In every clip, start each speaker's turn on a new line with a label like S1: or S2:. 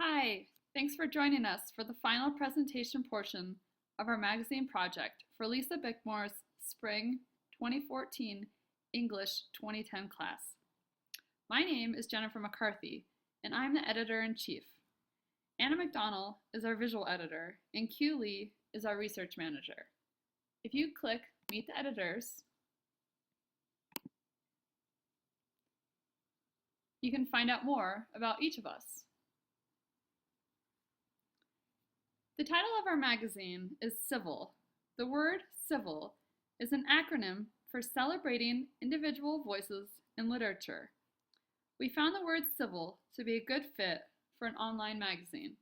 S1: Hi, thanks for joining us for the final presentation portion of our magazine project for Lisa Bickmore's Spring 2014 English 2010 class. My name is Jennifer McCarthy, and I'm the editor-in-chief. Anna McDonald is our visual editor, and Q Lee is our research manager. If you click Meet the Editors, you can find out more about each of us. The title of our magazine is Civil. The word civil is an acronym for Celebrating Individual Voices in Literature. We found the word civil to be a good fit for an online magazine,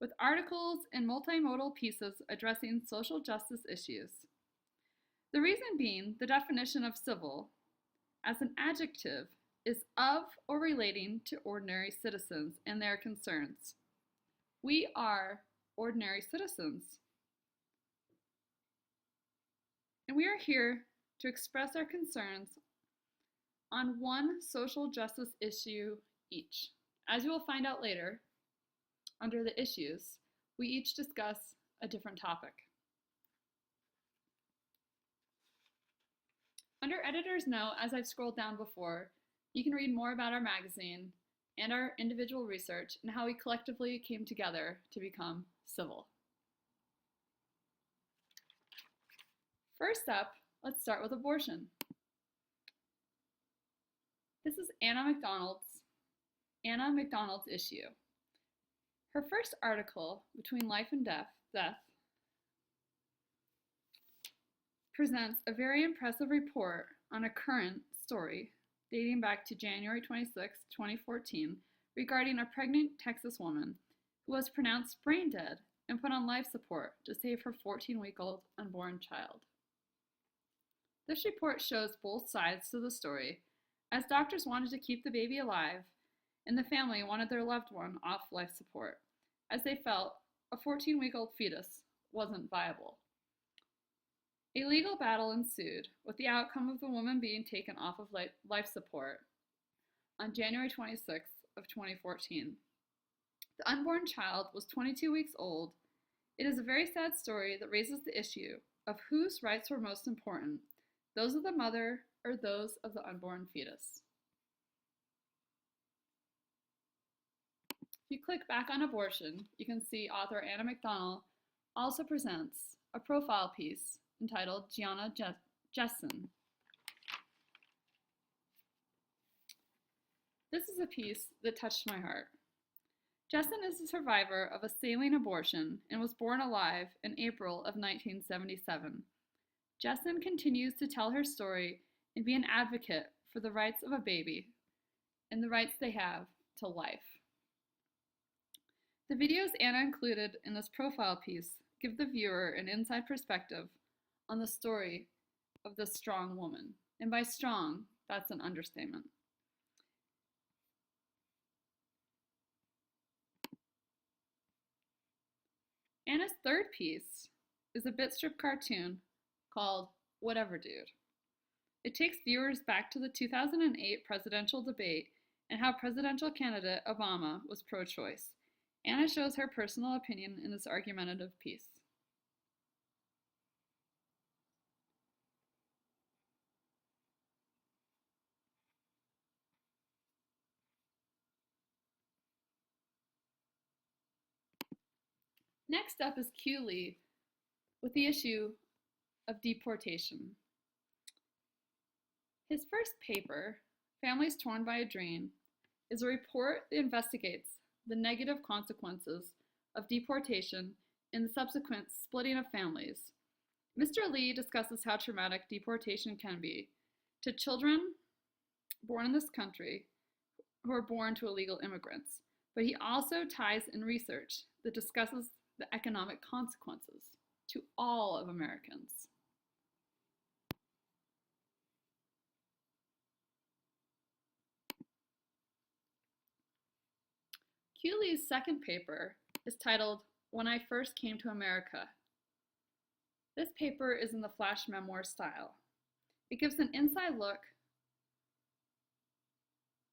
S1: with articles and multimodal pieces addressing social justice issues. The reason being, the definition of civil as an adjective is of or relating to ordinary citizens and their concerns. We are ordinary citizens, and we are here to express our concerns on one social justice issue each. As you will find out later, under the issues, we each discuss a different topic. Under Editor's Note, as I've scrolled down before, you can read more about our magazine and our individual research and how we collectively came together to become civil. First up, let's start with abortion. This is Anna McDonald's issue. Her first article, Between Life and Death, presents a very impressive report on a current story dating back to January 26, 2014, regarding a pregnant Texas woman who was pronounced brain dead and put on life support to save her 14-week-old unborn child. This report shows both sides to the story, as doctors wanted to keep the baby alive and the family wanted their loved one off life support, as they felt a 14-week-old fetus wasn't viable. A legal battle ensued, with the outcome of the woman being taken off of life support on January 26th of 2014. The unborn child was 22 weeks old. It is a very sad story that raises the issue of whose rights were most important, those of the mother or those of the unborn fetus. If you click back on abortion, you can see author Anna McDonald also presents a profile piece entitled Gianna Jessen. This is a piece that touched my heart. Jessen is a survivor of a saline abortion and was born alive in April of 1977. Jessen continues to tell her story and be an advocate for the rights of a baby and the rights they have to life. The videos Anna included in this profile piece give the viewer an inside perspective on the story of this strong woman. And by strong, that's an understatement. Anna's third piece is a bit strip cartoon called Whatever Dude. It takes viewers back to the 2008 presidential debate and how presidential candidate Obama was pro-choice. Anna shows her personal opinion in this argumentative piece. Next up is Q Lee with the issue of deportation. His first paper, Families Torn by a Dream, is a report that investigates the negative consequences of deportation and the subsequent splitting of families. Mr. Lee discusses how traumatic deportation can be to children born in this country who are born to illegal immigrants, but he also ties in research that discusses the economic consequences to all of Americans. Q Lee's second paper is titled When I First Came to America. This paper is in the flash memoir style. It gives an inside look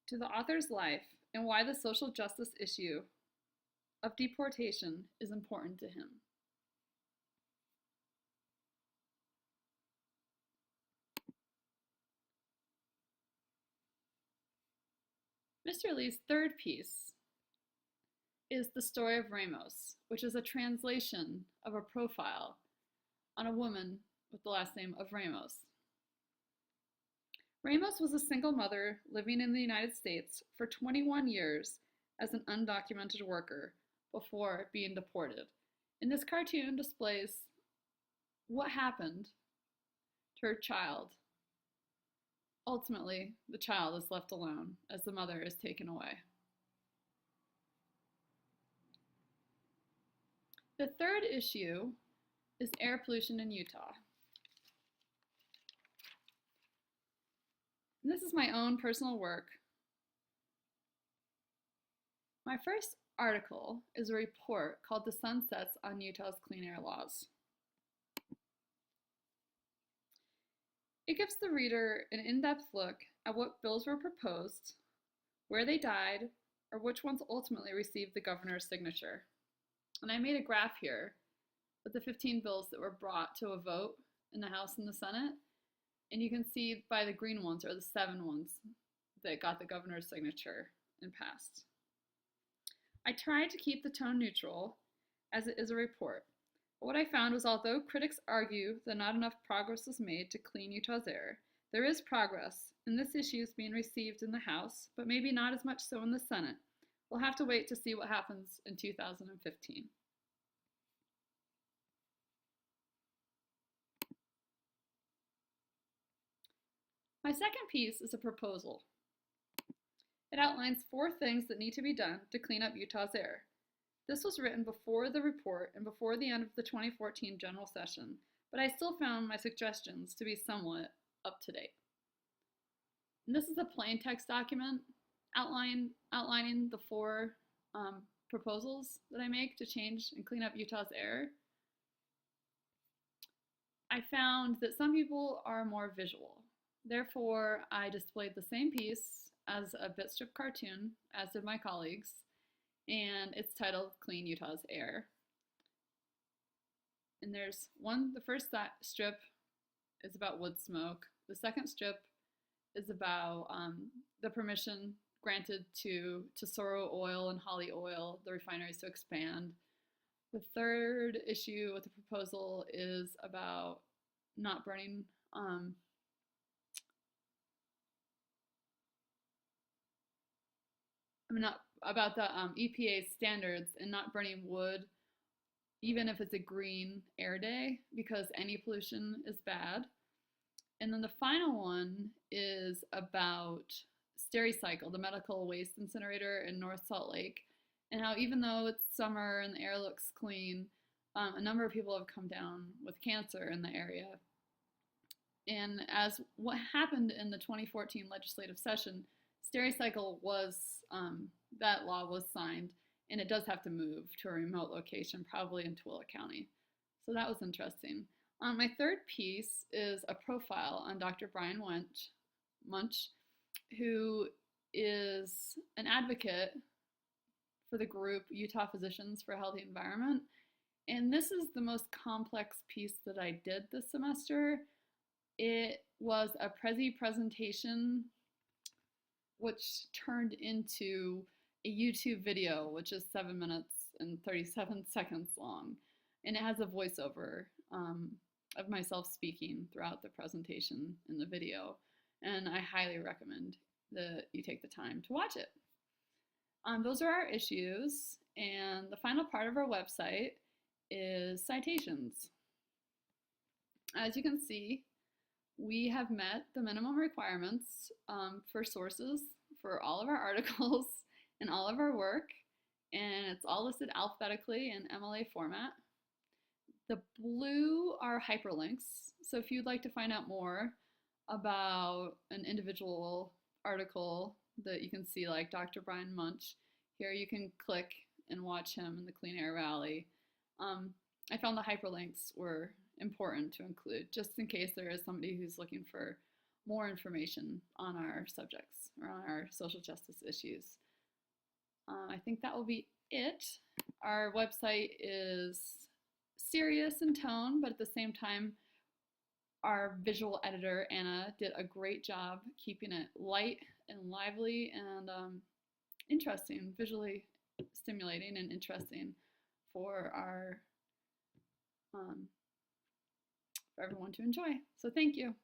S1: to the author's life and why the social justice issue of deportation is important to him. Mr. Lee's third piece is The Story of Ramos, which is a translation of a profile on a woman with the last name of Ramos. Ramos was a single mother living in the United States for 21 years as an undocumented worker before being deported. And this cartoon displays what happened to her child. Ultimately, the child is left alone as the mother is taken away. The third issue is air pollution in Utah. And this is my own personal work. My first article is a report called The Sun Sets on Utah's Clean Air Laws. It gives the reader an in-depth look at what bills were proposed, where they died, or which ones ultimately received the governor's signature. And I made a graph here with the 15 bills that were brought to a vote in the House and the Senate. And you can see by the green ones are the 7 ones that got the governor's signature and passed. I tried to keep the tone neutral as it is a report. But what I found was although critics argue that not enough progress was made to clean Utah's air, there is progress, and this issue is being received in the House, but maybe not as much so in the Senate. We'll have to wait to see what happens in 2015. My second piece is a proposal. It outlines 4 things that need to be done to clean up Utah's air. This was written before the report and before the end of the 2014 general session, but I still found my suggestions to be somewhat up to date. And this is a plain text document outlining the 4 proposals that I make to change and clean up Utah's air. I found that some people are more visual. Therefore, I displayed the same piece as a bit strip cartoon, as did my colleagues, and it's titled Clean Utah's Air. And there's the first strip is about wood smoke. The second strip is about the permission granted to Tesoro Oil and Holly Oil, the refineries, to expand. The third issue with the proposal is about not burning about the EPA standards and not burning wood, even if it's a green air day, because any pollution is bad. And then the final one is about Stericycle, the medical waste incinerator in North Salt Lake, and how even though it's summer and the air looks clean, a number of people have come down with cancer in the area. And as what happened in the 2014 legislative session, Stericycle was, that law was signed, and it does have to move to a remote location, probably in Tooele County. So that was interesting. My third piece is a profile on Dr. Brian Munch, who is an advocate for the group Utah Physicians for a Healthy Environment. And this is the most complex piece that I did this semester. It was a presentation which turned into a YouTube video, which is 7 minutes and 37 seconds long. And it has a voiceover of myself speaking throughout the presentation in the video. And I highly recommend that you take the time to watch it. Those are our issues. And the final part of our website is citations. As you can see, we have met the minimum requirements for sources for all of our articles and all of our work, and it's all listed alphabetically in MLA format. The blue are hyperlinks, so if you'd like to find out more about an individual article that you can see, like Dr. Brian Munch, here you can click and watch him in the Clean Air Rally. I found the hyperlinks were important to include, just in case there is somebody who's looking for more information on our subjects or on our social justice issues. I think that will be it. Our website is serious in tone, but at the same time, our visual editor, Anna, did a great job keeping it light and lively and interesting, visually stimulating and interesting for our for everyone to enjoy. So thank you.